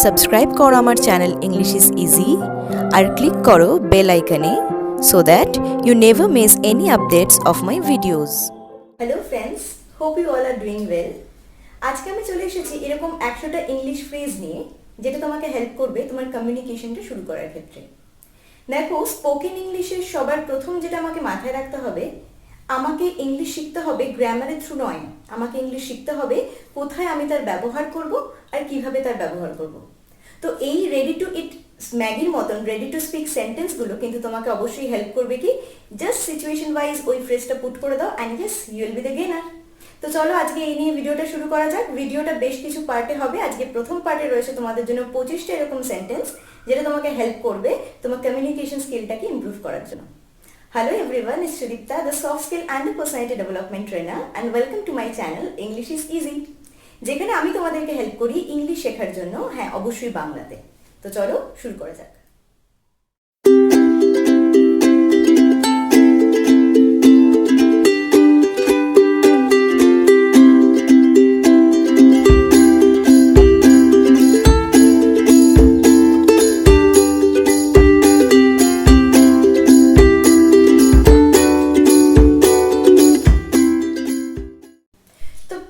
Subscribe করো আমার channel English is easy আর ক্লিক করো বেল আইকনে so that you never miss any updates of my videos. Hello friends, hope you all are doing well. আজকে আমি চলে এসেছি এরকম 100টা ইংলিশ ফ্রেজ নিয়ে, যেটা তোমাকে হেল্প করবে তোমার কমিউনিকেশনটা শুরু করার ক্ষেত্রে। দেখো, স্পোকেন ইংলিশের সবার প্রথম যেটা আমাকে মাথায় রাখতে হবে, আমাকে ইংলিশ শিখতে হবে গ্রামারের থ্রু নয়। আমাকে ইংলিশ শিখতে হবে কোথায় আমি তার ব্যবহার করব আর কিভাবে তার ব্যবহার করব। তো এই রেডি টু ইট ম্যাগির মতন রেডি টু স্পিক সেন্টেন্সগুলো কিন্তু তোমাকে অবশ্যই হেল্প করবে কি জাস্ট সিচুয়েশন ওয়াইজ ওই ফ্রেজটা পুট করে দাও and yes you will be the gainer. তো চলো আজকে এই নিয়ে ভিডিওটা শুরু করা যাক। ভিডিওটা বেশ কিছু পার্টে হবে। আজকে প্রথম পার্টে রয়েছে তোমাদের জন্য 25টা এরকম সেন্টেন্স, যেটা তোমাকে হেল্প করবে তোমার কমিউনিকেশন স্কিলটাকে ইমপ্রুভ করার জন্য। Hello everyone, it's Sudipta, the soft skill and the personality development trainer, and welcome to my channel English is Easy, যেখানে আমি তোমাদেরকে হেল্প করি ইংলিশ শেখার জন্য, হ্যাঁ অবশ্যই বাংলাতে। তো চলো শুরু করা যাক।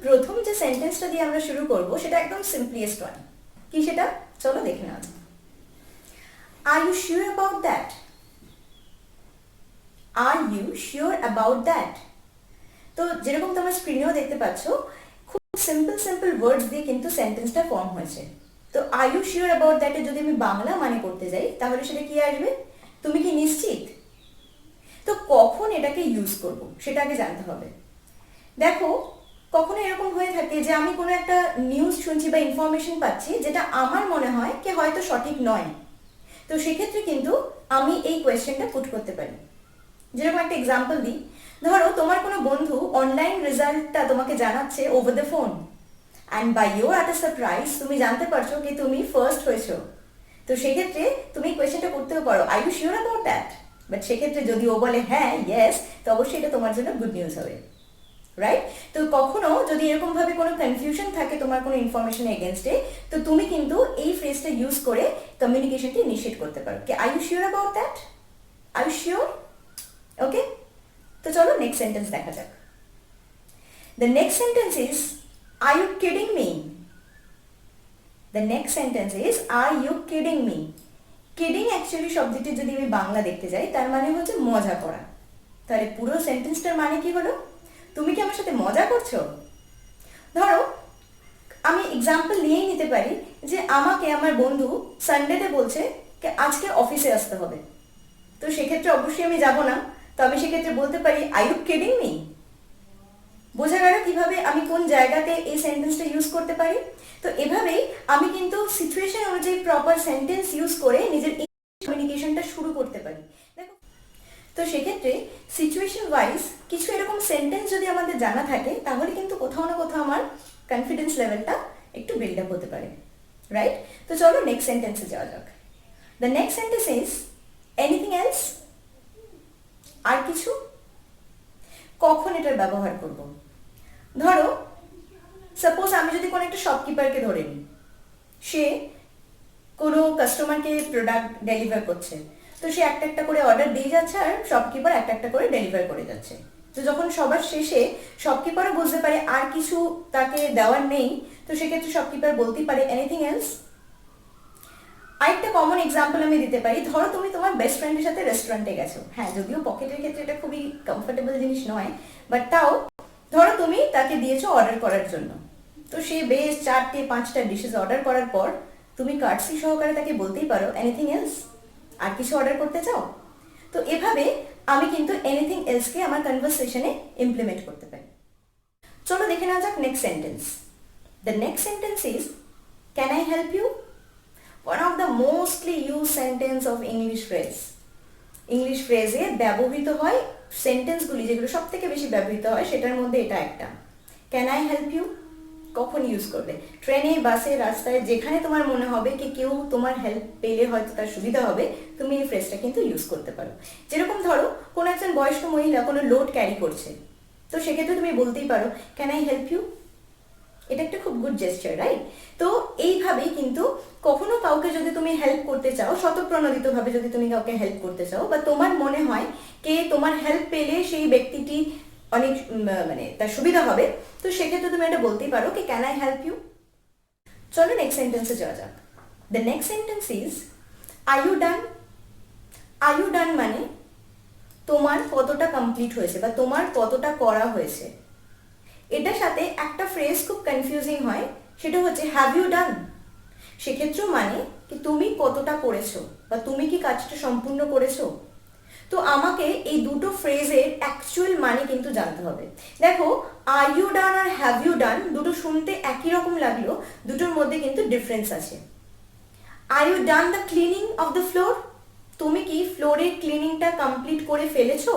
প্রথম যে সেন্টেন্সটা দিয়ে আমরা শুরু করব সেটা একদম সিম্পলিয়েস্ট ওয়ান। কি সেটা? চলো দেখে নেওয়া যাক। Are you sure about that? Are you sure about that? তো যেরকম তোমরা স্ক্রিনেও দেখতে পাচ্ছ, খুব সিম্পল ওয়ার্ডস দিয়ে কিন্তু সেন্টেন্সটা ফর্ম হয়েছে। তো আর ইউ শিওর অ্যাবাউট দ্যাটে যদি আমি বাংলা মানে করতে যাই, তাহলে সেটা কি আসবে? তুমি কি নিশ্চিত? তো কখন এটাকে ইউজ করব সেটা আগে জানতে হবে। দেখো, কখনো এরকম হয়ে থাকে যে আমি কোনো একটা নিউজ শুনছি বা ইনফরমেশন পাচ্ছি, যেটা আমার মনে হয় কি হয়তো সঠিক নয়। তো সেক্ষেত্রে কিন্তু আমি এই কোয়েশ্চেনটা পুট করতে পারি। যেরকম একটা এক্সাম্পল দিই, ধরো তোমার কোনো বন্ধু অনলাইন রেজাল্টটা তোমাকে জানাচ্ছে over the phone, and by your at a surprise তুমি জানতে পারছো কি তুমি ফার্স্ট হয়েছো। তো সেক্ষেত্রে তুমি এই কোয়েশ্চেনটা করতেও পারো, are you sure about that? But সেক্ষেত্রে যদি ও বলে হ্যাঁ ইয়েস, তো অবশ্যই এটা তোমার জন্য গুড নিউজ হবে, রাইট? তো কখনো যদি এরকম ভাবে কোনো কনফিউশন থাকে তোমার কোনো ইনফরমেশন এগেনস্টে, তো তুমি কিন্তু এই ফ্রেজটা ইউজ করে কমিউনিকেশনটি ইনিশিয়েট করতে পারো কি are you sure about that? Are you sure? Okay, তো চলো নেক্সট সেন্টেন্স দেখা যাক। The next sentence is are you kidding me? The next sentence is are you kidding me? Kidding actually শব্দটি যদি আমি বাংলা দেখতে যাই, তার মানে হচ্ছে মজা করা। তাহলে পুরো সেন্টেন্সটার মানে কি হলো? তুমি কি আমার সাথে মজা করছো? ধরো আমি এক্সাম্পল নিয়েই নিতে পারি যে আমাকে আমার বন্ধু সানডেতে বলছে যে আজকে অফিসে আসতে হবে। তো সেক্ষেত্রে অবশ্যই আমি যাব না, তবে সেক্ষেত্রে বলতে পারি আর ইউ কিডিং মি? বোঝা গেল কিভাবে আমি কোন জায়গাতে এই সেন্টেন্সটা ইউজ করতে পারি। তো এভাবেই আমি কিন্তু সিচুয়েশন অনুযায়ী প্রপার সেন্টেন্স ইউজ করে নিজের কমিউনিকেশনটা শুরু করতে পারি। দেখো, তো সেক্ষেত্রে সিচুয়েশন ওয়াইজ কিছু এরকম সেন্টেন্স যদি আমাদের জানা থাকে, তাহলে কিন্তু কোথাও না কোথাও আমার কনফিডেন্স লেভেলটা একটু বিল্ড আপ হতে পারে, রাইট? তো চলো নেক্সট সেন্টেন্সে যাওয়া যাক। The next sentence is anything else? আর কিছু? কখন এটার ব্যবহার করব? ধরো সাপোজ আমি যদি কোনো একটা শপকিপারকে ধরে নিই, সে কোনো কাস্টমারকে প্রোডাক্ট ডেলিভার করছে। তো সে একটা একটা করে অর্ডার দিয়ে যাচ্ছে আর শপকিপার একটা একটা করে ডেলিভার করে যাচ্ছে। তো যখন সবার শেষে শপকিপারও বুঝতে পারে আর কিছু তাকে দেওয়ার নেই, তো সেক্ষেত্রে শপকিপার বলতেই পারে এনিথিং এলস। আরেকটা কমন এক্সাম্পল আমি দিতে পারি, ধরো তুমি তোমার বেস্ট ফ্রেন্ডের সাথে রেস্টুরেন্টে গেছো। হ্যাঁ, যদিও পকেটের ক্ষেত্রে এটা খুবই কমফোর্টেবল জিনিস নয়, বাট তাও ধরো তুমি তাকে দিয়েছো অর্ডার করার জন্য। তো সে বেশ 4-5টা ডিশেস অর্ডার করার পর তুমি কার্টসি সহকারে তাকে বলতেই পারো এনিথিং এলস? আর কিছু অর্ডার করতে চাও? তো এভাবে আমি কিন্তু এনিথিং এলসকে আমার কনভারসেশনে ইমপ্লিমেন্ট করতে পারি। চলো দেখে নেওয়া যাক next sentence. The next sentence is can I help you? One of the mostly use sentence of English phrase. English ফ্রেজে ব্যবহৃত হয় সেন্টেন্সগুলি যেগুলো সব থেকে বেশি ব্যবহৃত হয়, সেটার মধ্যে এটা একটা। ক্যান আই হেল্প ইউ কখন ইউজ করবে? ট্রেনে, বাসে, রাস্তায়, যেখানে তোমার মনে হবে কি কেউ তোমার হেল্প পেলে হয়তো তার সুবিধা হবে, তুমি এই ফ্রেজটা কিন্তু ইউজ করতে পারো। যেরকম ধরো কোনো একজন বয়স্ক মহিলা কোনো লোড ক্যারি করছে, তো সেক্ষেত্রে তুমি বলতেই পারো ক্যান আই হেল্প ইউ? এটা একটা খুব গুড জেস্টার, রাইট? তো এইভাবেই কিন্তু কখনো কাউকে যদি তুমি হেল্প করতে চাও, স্বতঃপ্রণোদিতভাবে যদি তুমি কাউকে হেল্প করতে চাও, বা তোমার মনে হয় কে তোমার হেল্প পেলে সেই ব্যক্তিটি অনেক মানে তার সুবিধা হবে, তো সেক্ষেত্রে তুমি এটা বলতেই পারো কি ক্যান আই হেল্প ইউ। চলো নেক্সট সেন্টেন্সে যাওয়া যাক। The next sentence is are you done. Are you done মানে তোমার কতটা কমপ্লিট হয়েছে বা তোমার কতটা করা হয়েছে। এটার সাথে একটা ফ্রেজ খুব কনফিউজিং হয়, সেটা হচ্ছে হ্যাভ ইউ ডান। সেক্ষেত্রেও মানে কি তুমি কতটা করেছো বা তুমি কি কাজটা সম্পূর্ণ করেছো। তো আমাকে এই দুটো ফ্রেজের অ্যাকচুয়াল মানে কিন্তু জানতে হবে। দেখো, আর ইউ ডান আর হ্যাভ ইউ ডান দুটো শুনতে একই রকম লাগলেও দুটোর মধ্যে কিন্তু ডিফারেন্স আছে। Are you done the cleaning of the floor, তুমি কি ফ্লোরের ক্লিনিংটা কমপ্লিট করে ফেলেছো।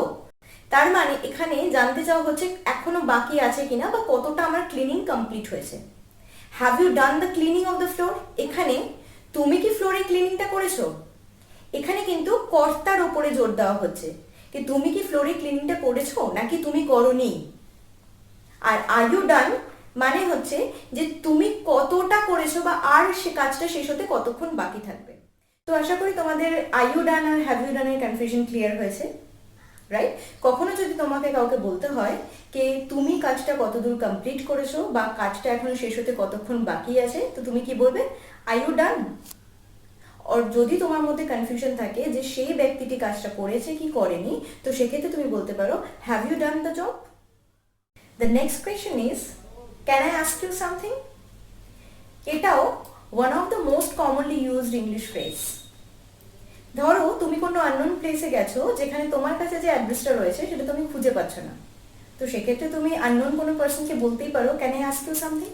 তার মানে এখানে জানতে চাওয়া হচ্ছে এখনো বাকি আছে কিনা বা কতটা আমার ক্লিনিং কমপ্লিট হয়েছে। Have you done the cleaning of the floor, এখানে তুমি কি ফ্লোরের ক্লিনিংটা করেছো। এখানে কিন্তু কর্তার ওপরে জোর দেওয়া হচ্ছে কি তুমি কি ফ্লোরের ক্লিনিংটা করেছো নাকি তুমি করোনি। আর আর ইউ ডান মানে হচ্ছে যে তুমি কতটা করেছো বা আর সে কাজটা শেষ হতে কতক্ষণ বাকি থাকবে। তো আশা করি তোমাদের আর ইউ ডান আর হ্যাভ ইউ ডানের কনফিউশন ক্লিয়ার হয়েছে, রাইট? কখনো যদি তোমাকে কাউকে বলতে হয় যে তুমি কাজটা কতদূর কমপ্লিট করেছো বা কাজটা এখনো শেষ হতে কতক্ষণ বাকি আছে, তো তুমি কি বলবে আর ইউ ডান। আর যদি তোমার মধ্যে কনফিউশন থাকে যে সেই ব্যক্তিটি কাজটা করেছে কি করেনি, তো সেক্ষেত্রে তুমি বলতে পারো have you done the job. The next question is can I ask you something. এটাও one of the most commonly used English phrase. ধরো তুমি কোনো আননোন প্লেসে গেছো যেখানে তোমার কাছে যে অ্যাড্রেসটা রয়েছে সেটা তুমি খুঁজে পাচ্ছ না, তো সেক্ষেত্রে তুমি আননোন কোনো পার্সনকে বলতেই পারো can I ask you something,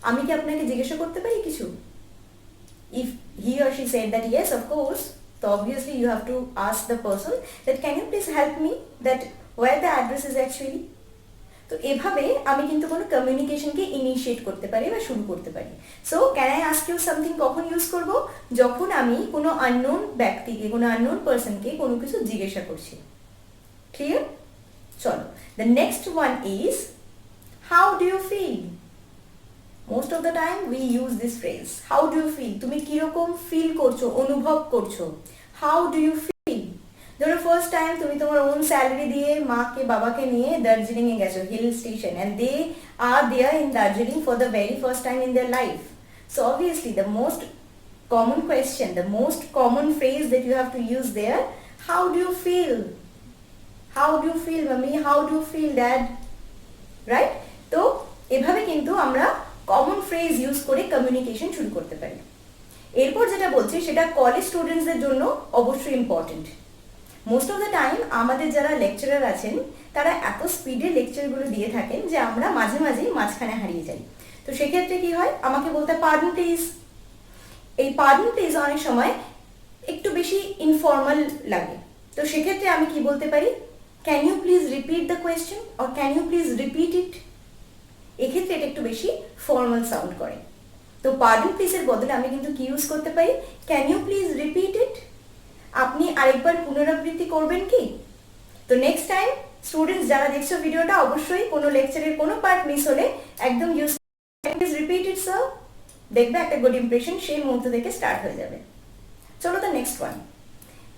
আমি কি আপনাকে জিজ্ঞাসা করতে পারি কিছু। If he or she said that yes, of course, so obviously you have to ask the person that can you please help me that where the address is actually. তো এভাবে আমি কিন্তু কোনো কমিউনিকেশনকে ইনিশিয়েট করতে পারি বা শুরু করতে পারি। So can I ask you something কখন ইউজ করব, যখন আমি কোনো আননোন ব্যক্তিকে, কোনো আননোন পার্সনকে কোনো কিছু জিজ্ঞাসা করছি। ক্লিয়ার? চলো, the next one is how do you feel. Most of the time we use this phrase how do you feel, তুমি কিরকম ফিল করছো, অনুভব করছো। How do you feel. ধরো ফার্স্ট টাইম তুমি তোমার ওন স্যালারি দিয়ে মাকে বাবাকে নিয়ে দার্জিলিং এ গেছো, hill station, and they are there in Darjeeling for the very first time in their life. So obviously the most common question, the most common phrase that you have to use there, how do you feel? How do you feel mommy? How do you feel dad? Right? তো এভাবে কিন্তু আমরা common phrase use করে communication শুরু করতে পারি। এরপর যেটা বলছি সেটা কলেজ স্টুডেন্টসদের জন্য অবশ্যই important. Most of the time আমাদের যারা লেকচারার আছেন তারা এত স্পিডে লেকচারগুলো দিয়ে থাকেন যে আমরা মাঝে মাঝেই মাঝখানে হারিয়ে যাই। তো সেক্ষেত্রে কি হয়, আমাকে বলতে পার্ডন প্লিজ। এই পার্ডন প্লিজ অনেক সময় একটু বেশি ইনফর্মাল লাগে, তো সেক্ষেত্রে আমি কি বলতে পারি can you please repeat the question or can you please repeat it. এক্ষেত্রে এটা একটু বেশি ফর্মাল সাউন্ড করে। তো পার্ডন প্লিজের বদলে আমি কিন্তু কি ইউজ করতে পারি can you please repeat it, আপনি আরেকবার পুনরাবৃত্তি করবেন কি। তো নেক্সট টাইম স্টুডেন্টস যারা দেখছো ভিডিওটা, অবশ্যই কোনো লেকচারের কোনো পার্ট মিস হলে একদম use please repeat it sir, দেখবে একটা গুড ইমপ্রেশন সেই মুহূর্ত থেকে স্টার্ট হয়ে যাবে। চলো দ্য নেক্সট ওয়ান।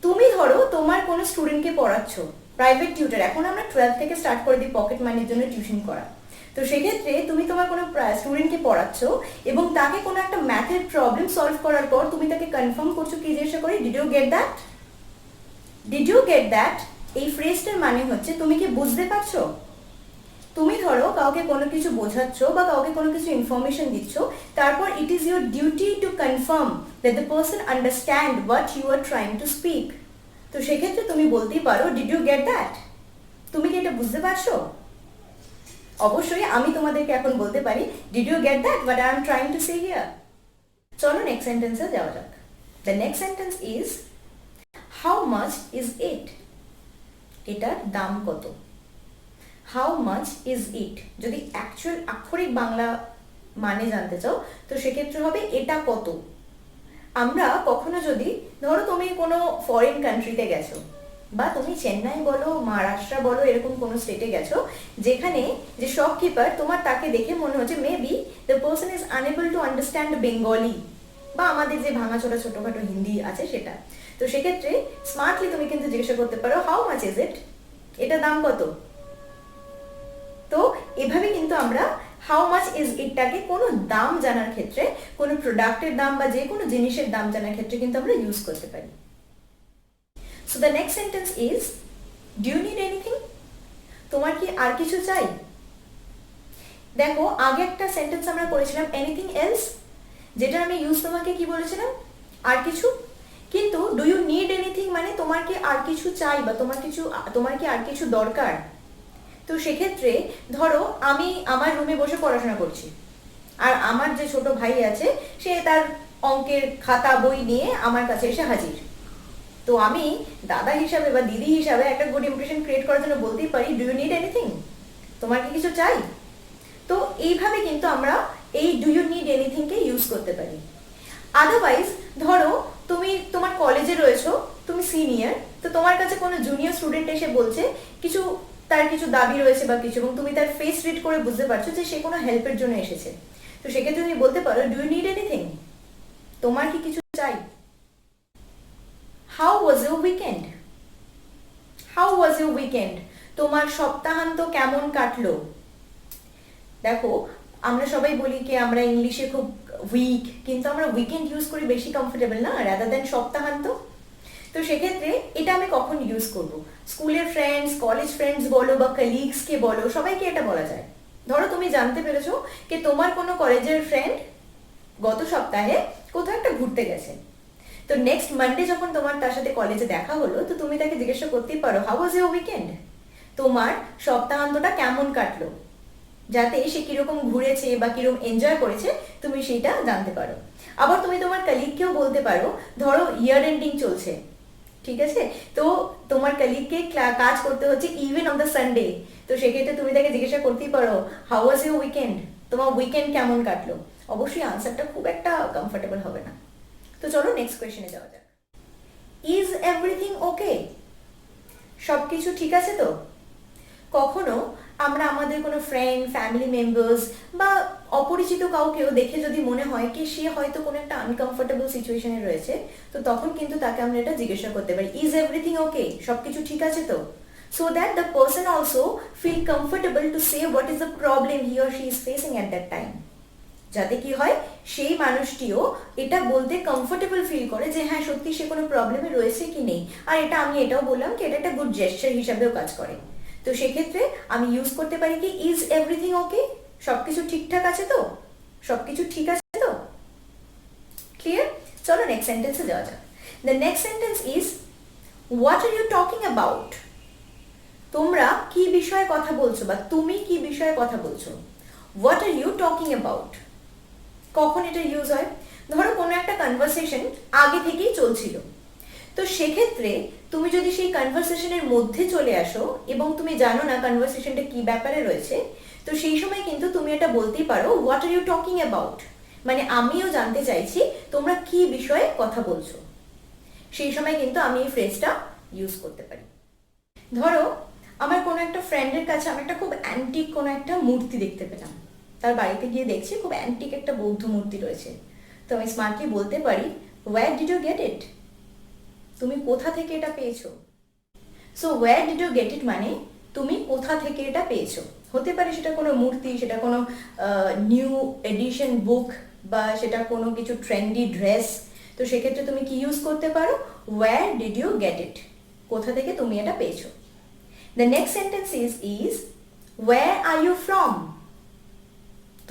তুমি ধরো তোমার কোনো স্টুডেন্টকে পড়াচ্ছ, প্রাইভেট টিউটর, এখন আমরা 12 থেকে স্টার্ট করে দিই পকেট মানির জন্য টিউশন করা। তো সেক্ষেত্রে তুমি তোমার কোনো স্টুডেন্টকে পড়াচ্ছ এবং তাকে কোনো একটা ম্যাথের প্রবলেম সলভ করার পর তুমি তাকে কনফার্ম করছো কি জিজ্ঞাসা করে did you get that. Did you get that এই ফ্রেজটার মানে হচ্ছে তুমি কি বুঝতে পারছো। তুমি ধরো কাউকে কোনো কিছু বোঝাচ্ছ বা কাউকে কোনো কিছু ইনফরমেশন দিচ্ছ, তারপর it is your duty to confirm that the person understand what you are trying to speak. তো সেক্ষেত্রে তুমি বলতেই পারো ডিড ইউ গেট দ্যাট, তুমি কি এটা বুঝতে পারছো। অবশ্যই আমি তোমাদেরকে এখন বলতে পারি did you get that what I am trying to say here. চলো নেক্সট সেন্টেন্সে যাওয়া যাক। The next sentence is how much is it. এটার দাম কত। হাউ মাচ ইজ ইট যদি অ্যাকচুয়াল আক্ষরিক বাংলা মানে জানতে চাও তো সেক্ষেত্রে হবে এটা কত। আমরা কখনো যদি ধরো তুমি কোনো ফরেন কান্ট্রিতে গেছো, বা তুমি চেন্নাই বলো, মহারাষ্ট্র বলো, এরকম কোনো স্টেটে গেছো যেখানে যে শপকিপার তোমার তাকে দেখে মনে হচ্ছে maybe the person is unable to understand Bengali বা আমাদের যে ভাঙাচোরা ছোটখাটো হিন্দি আছে সেটা। তো সেক্ষেত্রে স্মার্টলি তুমি কিন্তু জিজ্ঞাসা করতে পারো হাউ মাচ ইজ ইট, এটা দাম কত। তো এভাবে কিন্তু আমরা হাউ মাচ ইজ ইটটাকে কোনো দাম জানার ক্ষেত্রে, কোনো প্রোডাক্টের দাম বা যে কোনো জিনিসের দাম জানার ক্ষেত্রে কিন্তু আমরা ইউজ করতে পারি। So the next sentence is do you need anything, তোমার কি আর কিছু চাই। দেখো আগে একটা সেন্টেন্স আমরা করেছিলাম এনিথিং এলস, যেটা আমি ইউজ তোমাকে কি বলেছিলাম, আর কিছু। কিন্তু ডু ইউ নিড এনিথিং মানে তোমার কি আর কিছু চাই বা তোমার কি আর কিছু দরকার। তো সেক্ষেত্রে ধরো আমি আমার রুমে বসে পড়াশোনা করছি, আর আমার যে ছোট ভাই আছে সে তার অঙ্কের খাতা বই নিয়ে আমার কাছে এসে হাজির। তো আমি দাদা হিসাবে বা দিদি হিসাবে একটা গুড ইমপ্রেশন ক্রিয়েট করার জন্য বলতেই পারি ডু ইউ নিড এনিথিং, তোমার কি কিছু চাই। তো এইভাবে কিন্তু আমরা এই ডু ইউ নিড এনিথিংকে ইউজ করতে পারি। আদারওয়াইজ ধরো তুমি তোমার কলেজে রয়েছো, তুমি সিনিয়র, তো তোমার কাছে কোনো জুনিয়র স্টুডেন্ট এসে বলছে তার কিছু দাবি রয়েছে বা কিছু, এবং তুমি তার ফেস রিড করে বুঝতে পারছো যে সে কোনো হেল্পের জন্য এসেছে। তো সেক্ষেত্রে তুমি বলতে পারো ডু ইউ নিড এনিথিং, তোমার কি কিছু চাই। How was your weekend, how was your weekend, তোমার সপ্তাহান্ত কেমন কাটলো। দেখো আমরা সবাই বলি কি আমরা ইংলিশে খুব উইক, কিন্তু আমরা উইকেন্ড ইউজ করি বেশি কমফোর্টেবল না রাদার দেন সপ্তাহান্ত। তো সেক্ষেত্রে এটা আমি কখন ইউজ করব, স্কুলের ফ্রেন্ডস, কলেজ ফ্রেন্ডস বলো বা কলিগসকে বলো, সবাইকে এটা বলা যায়। ধরো তুমি জানতে পেরেছো যে তোমার কোনো কলেজের ফ্রেন্ড গত সপ্তাহে কোথাও একটা ঘুরতে গেছে। তো নেক্সট মানডে যখন তোমার তার সাথে কলেজে দেখা হলো, তো তুমি তাকে জিজ্ঞাসা করতেই পারো হাউ ওয়াজ ইউর উইকেন্ড, তোমার সপ্তাহান্তটা কেমন কাটলো, যাতে সে কিরকম ঘুরেছে বা কিরকম এনজয় করেছে তুমি সেটা জানতে পারো। আবার তুমি তোমার কলিগকেও বলতে পারো, ধরো ইয়ার এন্ডিং চলছে, ঠিক আছে, তো তোমার কলিগকে কাজ করতে হচ্ছে ইভেন অন দ্য সানডে। তো সেক্ষেত্রে তুমি তাকে জিজ্ঞাসা করতেই পারো হাউ ওয়াজ ইউর উইকেন্ড, তোমার উইকেন্ড কেমন কাটলো। অবশ্যই আনসারটা খুব একটা কমফোর্টেবল হবে না। তো চলো নেক্সট কোয়েশ্চেনে যাওয়া যাক। ইজ এভরিথিং ওকে, সবকিছু ঠিক আছে তো। কখনো আমরা আমাদের কোনো ফ্রেন্ড, ফ্যামিলি মেম্বার্স বা অপরিচিত কাউকেও দেখে যদি মনে হয় কি সে হয়তো কোনো একটা আনকমফোর্টেবল সিচুয়েশনে রয়েছে, তো তখন কিন্তু তাকে আমরা এটা জিজ্ঞাসা করতে পারি ইজ এভরিথিং ওকে, সবকিছু ঠিক আছে তো। So that the person also feel comfortable to say what is the problem he or she is facing at that time, যাতে কি হয় সেই মানুষটিও এটা বলতে কমফোর্টেবল ফিল করে যে হ্যাঁ সত্যি সে কোনো প্রবলেমে রয়েছে কি নেই। আর এটা আমি এটাও বললাম কি এটা একটা গুড জেস্চার হিসাবেও কাজ করে। তো সেক্ষেত্রে আমি ইউজ করতে পারি কি ইজ এভরিথিং ওকে, সবকিছু ঠিকঠাক আছে তো, সবকিছু ঠিক আছে তো। ক্লিয়ার? চলো নেক্সট সেন্টেন্সে যাওয়া যাক। The next sentence is what are you talking about, তোমরা কি বিষয়ে কথা বলছো বা তুমি কি বিষয়ে কথা বলছো। What are you talking about, কখন এটা ইউজ হয়, ধরো কোনো একটা কনভারসেশন আগে থেকেই চলছিল, তো সেক্ষেত্রে তুমি যদি সেই কনভারসেশনের মধ্যে চলে আসো এবং তুমি জানো না কনভারসেশনটা কি ব্যাপারে রয়েছে, তো সেই সময় কিন্তু তুমি এটা বলতেই পারো what are you talking about, মানে আমিও জানতে চাইছি তোমরা কি বিষয়ে কথা বলছো। সেই সময় কিন্তু আমি এই ফ্রেজটা ইউজ করতে পারি। ধরো আমার কোনো একটা ফ্রেন্ডের কাছে আমি একটা খুব অ্যান্টিক কোনো একটা মূর্তি দেখতে পেলাম, তার বাড়িতে গিয়ে দেখছি খুব অ্যান্টিক একটা বৌদ্ধ মূর্তি রয়েছে। তো আমি স্মার্টলি বলতে পারি where did you get it, তুমি কোথা থেকে এটা পেয়েছো। So where did you get it মানে তুমি কোথা থেকে এটা পেয়েছো। হতে পারে সেটা কোনো মূর্তি, সেটা কোনো নিউ এডিশন বুক, বা সেটা কোনো কিছু ট্রেন্ডি ড্রেস। তো সেক্ষেত্রে তুমি কি ইউজ করতে পারো where did you get it, কোথা থেকে তুমি এটা পেয়েছো। The next sentence is where are you from,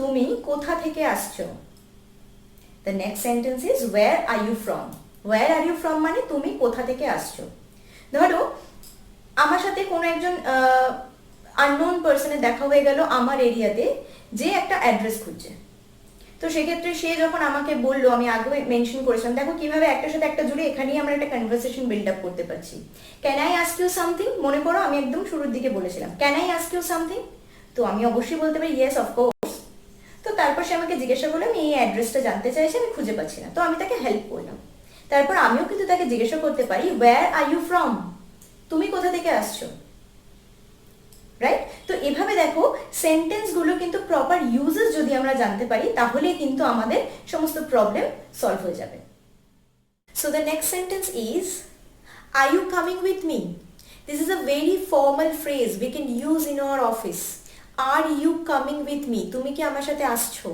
তুমি কোথা থেকে আসছো। The next sentence is where are you from, where are you from মানে তুমি কোথা থেকে আসছো। ধরো আমার সাথে কোনো একজন আননোন পার্সনের দেখা হয়ে গেল আমার এরিয়াতে, যে একটা অ্যাড্রেস খুঁজছে। তো সেক্ষেত্রে সে যখন আমাকে বললো, আমি আগে মেনশন করেছিলাম দেখো কিভাবে একটার সাথে একটা জুড়ে এখানেই আমরা একটা কনভারসেশন বিল্ড আপ করতে পারছি। Can I ask you something, মনে করো আমি একদম শুরুর দিকে বলেছিলাম can I ask you something, তো আমি অবশ্যই বলতে পারি ইয়েস অফকোর্স। তো তারপর সে আমাকে জিজ্ঞাসা করলো আমি এই অ্যাড্রেসটা জানতে চাইছি, আমি খুঁজে পাচ্ছি না, তো আমি তাকে হেল্প করলাম। তারপর আমিও কিন্তু তাকে জিজ্ঞাসা করতে পারি হোয়ার আর ইউ ফ্রম, তুমি কোথা থেকে আসছো, রাইট? তো এভাবে দেখো সেন্টেন্সগুলো কিন্তু প্রপার ইউজেস যদি আমরা জানতে পারি তাহলে কিন্তু আমাদের সমস্ত প্রবলেম সলভ হয়ে যাবে। So the next sentence is, are you coming with me? This is a very formal phrase we can use in our office. Are you coming with me? তুমি কি আমার সাথে আসছো?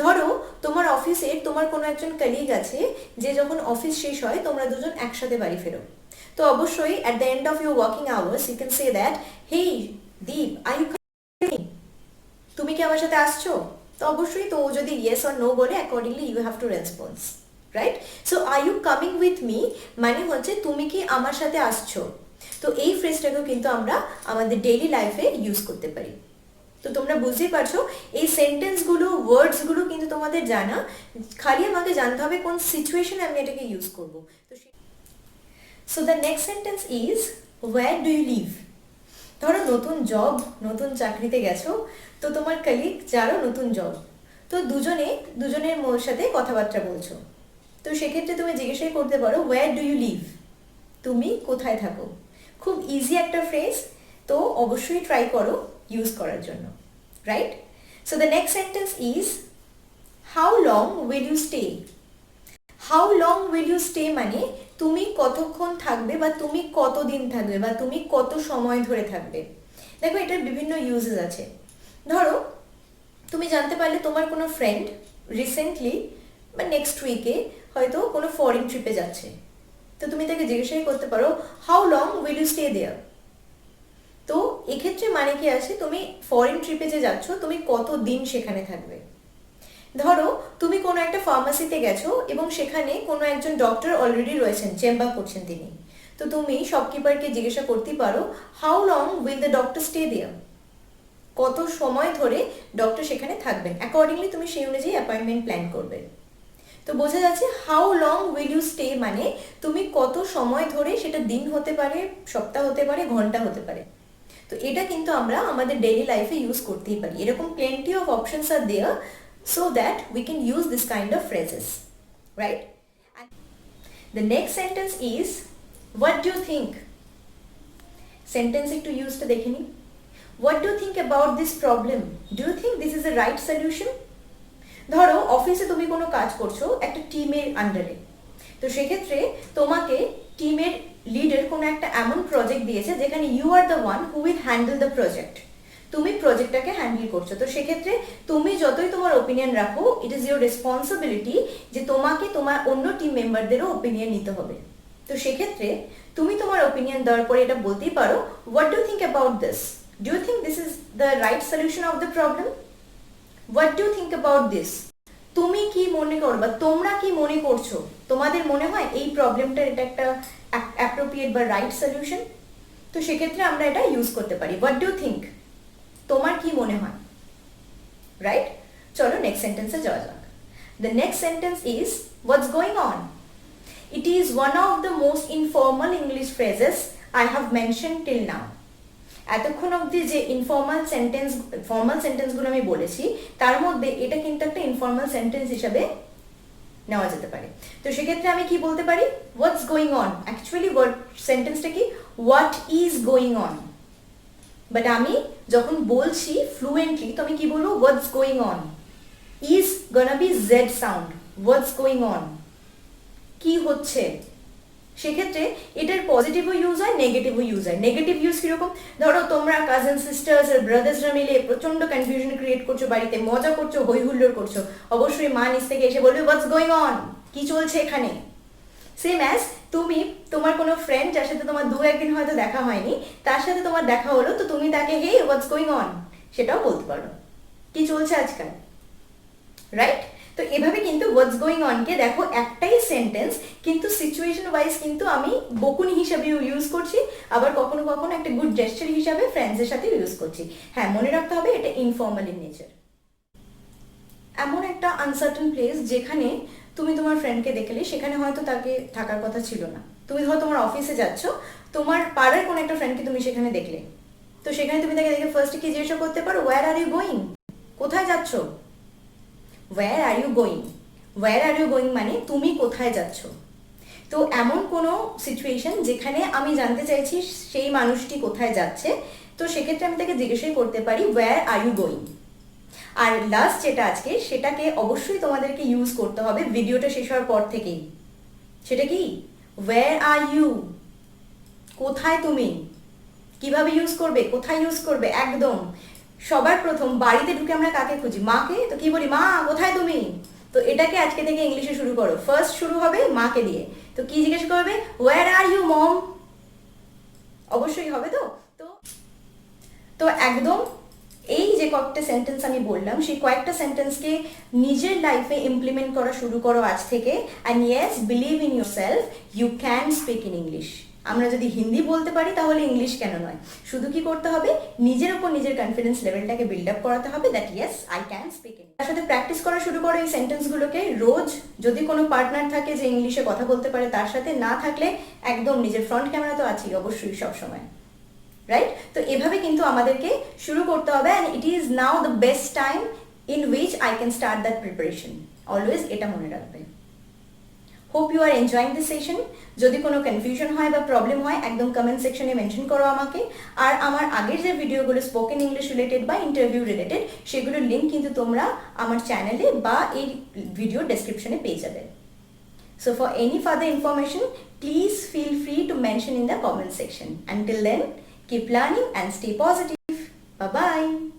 ধরো তোমার অফিসে তোমার কোনো একজন কলিগ আছে যে যখন অফিস শেষ হয় তোমরা দুজন একসাথে বাড়ি ফেরো, তো অবশ্যই at the end of your working hours you can say that, hey Deep, are you coming with me? তুমি কি আমার সাথে আসছো? তো অবশ্যই তো ও যদি yes or no বলে accordingly you have to respond, right? So are you coming with me মানে হচ্ছে তুমি কি আমার সাথে আসছো। তো এই ফ্রেজটাকেও কিন্তু আমরা আমাদের ডেইলি লাইফে ইউজ করতে পারি। তো তোমরা বুঝতেই পারছো এই সেন্টেন্সগুলো ওয়ার্ডসগুলো কিন্তু তোমাদের জানা, খালি আমাকে জানতে হবে কোন সিচুয়েশনে আমি এটাকে ইউজ করবো। তো so the next sentence is, where do you live? ধরো নতুন জব, নতুন চাকরিতে গেছো, তো তোমার কলিগ যারও নতুন জব, তো দুজনের সাথে কথাবার্তা বলছো, তো সেক্ষেত্রে তুমি জিজ্ঞাসাই করতে পারো হোয়ার ডু ইউ লিভ? তুমি কোথায় থাকো? খুব ইজি একটা ফ্রেজ, তো অবশ্যই ট্রাই করো ইউজ করার জন্য, right? So the next sentence is, how long will you stay? How long will you stay মানে তুমি কতক্ষণ থাকবে বা তুমি কতদিন থাকবে বা তুমি কত সময় ধরে থাকবে। দেখো এটার বিভিন্ন ইউজেস আছে। ধরো তুমি জানতে পারলে তোমার কোনো ফ্রেন্ড রিসেন্টলি বা নেক্সট উইকে হয়তো কোনো ফরেন ট্রিপে যাচ্ছে, তো তুমি তাকে জিজ্ঞাসাই করতে পারো how long will you stay there? তো এক্ষেত্রে মানে কি আছে, তুমি ফরেন ট্রিপে যে যাচ্ছ তুমি কত দিন সেখানে থাকবে। ধরো তুমি কোনো একটা ফার্মাসিতে গেছো এবং সেখানে কোনো একজন ডক্টর অলরেডি রয়েছেন, চেম্বার করছেন তিনি, তো তুমি শপকিপারকে জিজ্ঞাসা করতে পারো how long will the doctor stay there? কত সময় ধরে ডক্টর সেখানে থাকবেন, অ্যাকর্ডিংলি তুমি সেই অনুযায়ী অ্যাপয়েন্টমেন্ট প্ল্যান করবে। তো বোঝা যাচ্ছে how long will you stay মানে তুমি কত সময় ধরে, সেটা দিন হতে পারে, সপ্তাহ হতে পারে, ঘন্টা হতে পারে। তো এটা কিন্তু আমরা আমাদের ডেইলি লাইফে ইউজ করতেই পারি। এরকম plenty of options are there so that we can use this kind of phrases, right? The next sentence is, what do you think? Sentence একটু ইউজটা দেখে নিই। What do you think about this problem? Do you think this is the right solution? ধরো অফিসে তুমি কোনো কাজ করছো একটা টিমের আন্ডারে, তো সেক্ষেত্রে তোমাকে টিমের লিডার কোনো একটা এমন প্রজেক্ট দিয়েছে যেখানে you are the one who will handle the project, তুমি প্রজেক্টটাকে হ্যান্ডেল করছো। তো সেক্ষেত্রে তুমি যতই তোমার ওপিনিয়ন রাখো, ইট ইজ ইউর রেসপন্সিবিলিটি যে তোমাকে তোমার অন্য টিম মেম্বারদেরও ওপিনিয়ন নিতে হবে। তো সেক্ষেত্রে তুমি তোমার ওপিনিয়ন দেওয়ার পরে এটা বলতেই পারো, what do you think about this? Do you think this is the right solution of the problem? What do you think about this? তুমি কি মনে করো বা তোমরা কি মনে করছো, তোমাদের মনে হয় এই প্রবলেমটার এটা একটা অ্যাপ্রোপ্রিয়েট বা রাইট সলিউশন? তো সেক্ষেত্রে আমরা এটা ইউজ করতে পারি, হোয়াট ডু ইউ থিঙ্ক? তোমার কি মনে হয়, রাইট? চলো নেক্সট সেন্টেন্সে যাওয়া যাক। The next sentence is, what's going on? It is one of the most informal English phrases I have mention till now. এতক্ষণ অবধি যে ফর্মাল সেন্টেন্সগুলো আমি বলেছি তার মধ্যে এটা কিন্তু একটা ইনফর্মাল সেন্টেন্স হিসাবে নেওয়া যেতে পারে। তো সেক্ষেত্রে আমি কি বলতে পারি, হোয়াটস গোয়িং অন? অ্যাকচুয়ালি সেন্টেন্সটা কি, what is going on, but আমি যখন বলছি ফ্লুয়েন্টলি তো আমি কি বলবো, what's going on. Is gonna be Z sound, what's going on, কি হচ্ছে। সেক্ষেত্রে এটার পজিটিভও ইউজ হয়, নেগেটিভও ইউজ হয়। নেগেটিভ ইউজ কিরকম, ধরো তোমরা কাজিন সিস্টার্স আর ব্রাদার্সরা মিলে প্রচন্ড কনফিউশন ক্রিয়েট করছো, বাড়িতে মজা করছো, হই হুল্লোড় করছো, অবশ্যই মা নিচ থেকে এসে বলবে হোয়াটস গোয়িং অন, কি চলছে এখানে। সেম অ্যাজ তুমি তোমার কোনো ফ্রেন্ড যার সাথে তোমার দু একদিন হয়তো দেখা হয়নি, তার সাথে তোমার দেখা হলো, তো তুমি তাকে হে হোয়াটস গোয়িং অন সেটাও বলতে পারো, কি চলছে আজকাল, রাইট? তো এভাবে কিন্তু হোয়াটস গোয়িং অনকে দেখো একটাই সেন্টেন্স, কিন্তু সিচুয়েশন ওয়াইজ কিন্তু আমি বকুনি হিসাবেও ইউজ করছি, আবার কখনো কখনো একটা গুড জেস্টার হিসাবে ফ্রেন্ডসের সাথে ইউজ করছি। হ্যাঁ, মনে রাখতে হবে এটা ইনফর্মাল ইন নেচার। এমন একটা আনসার্টেন প্লেস যেখানে তুমি তোমার ফ্রেন্ডকে দেখলে, সেখানে হয়তো তাকে থাকার কথা ছিল না। তুমি ধরো তোমার অফিসে যাচ্ছ, তোমার পাড়ার কোনো একটা ফ্রেন্ডকে তুমি সেখানে দেখলে, তো সেখানে তুমি তাকে দেখে ফার্স্টে কি জিজ্ঞাসা করতে পারো, ওয়্যার আর ইউ গোয়িং? কোথায় যাচ্ছ? Where are you going, where are you going মানে তুমি কোথায় যাচ্ছ। তো এমন কোনো সিচুয়েশন যেখানে আমি জানতে চাইছি সেই মানুষটি কোথায় যাচ্ছে, তো সেক্ষেত্রে আমি তাকে জিজ্ঞাসা করতে পারি ওয়্যার আর ইউ গোয়িং। আর লাস্ট যেটা আজকে, সেটাকে অবশ্যই তোমাদেরকে ইউজ করতে হবে ভিডিওটা শেষ হওয়ার পর থেকেই। সেটা কি? ওয়্যার আর ইউ, কোথায় তুমি। কিভাবে ইউজ করবে, কোথায় ইউজ করবে? একদম সবার প্রথম বাড়িতে ঢুকে আমরা কাকে খুঁজি? মাকে। তো কি বলি? মা কোথায় তুমি। তো এটাকে আজকে থেকে ইংলিশে শুরু করো। ফার্স্ট শুরু হবে মাকে দিয়ে। তো কি জিজ্ঞেস করবে? Where are you mom. অবশ্যই হবে। তো তো তো একদম এই যে কয়েকটা সেন্টেন্স আমি বললাম, সেই কয়েকটা সেন্টেন্সকে নিজের লাইফে ইমপ্লিমেন্ট করা শুরু করো আজ থেকে। And yes, believe in yourself, you can speak in English. আমরা যদি হিন্দি বলতে পারি তাহলে ইংলিশ কেন নয়? শুধু কি করতে হবে? নিজের ওপর নিজের কনফিডেন্স লেভেলটাকে বিল্ড আপ করাতে হবে, that yes I can speak in. তার সাথে প্র্যাকটিস করা শুরু করো এই সেন্টেন্সগুলোকে রোজ। যদি কোনো পার্টনার থাকে যে ইংলিশে কথা বলতে পারে তার সাথে, না থাকলে একদম নিজের ফ্রন্ট ক্যামেরা তো আছেই অবশ্যই সবসময়, রাইট? তো এভাবে কিন্তু আমাদেরকে শুরু করতে হবে। And it is now the best time in which I can start that preparation. Always এটা মনে রাখবে। Hope you are enjoying this session. যদি কোনো কনফিউশন হয় বা প্রবলেম হয় একদম কমেন্ট সেকশনে মেনশন করো আমাকে। আর আমার আগের যে ভিডিওগুলো স্পোকেন ইংলিশ রিলেটেড বা ইন্টারভিউ রিলেটেড, সেগুলোর লিঙ্ক কিন্তু তোমরা আমার চ্যানেলে বা এই ভিডিও ডেসক্রিপশনে পেয়ে যাবে। So for any further information, please feel free to mention in the comment section. Until then, keep learning and stay positive. Bye-bye.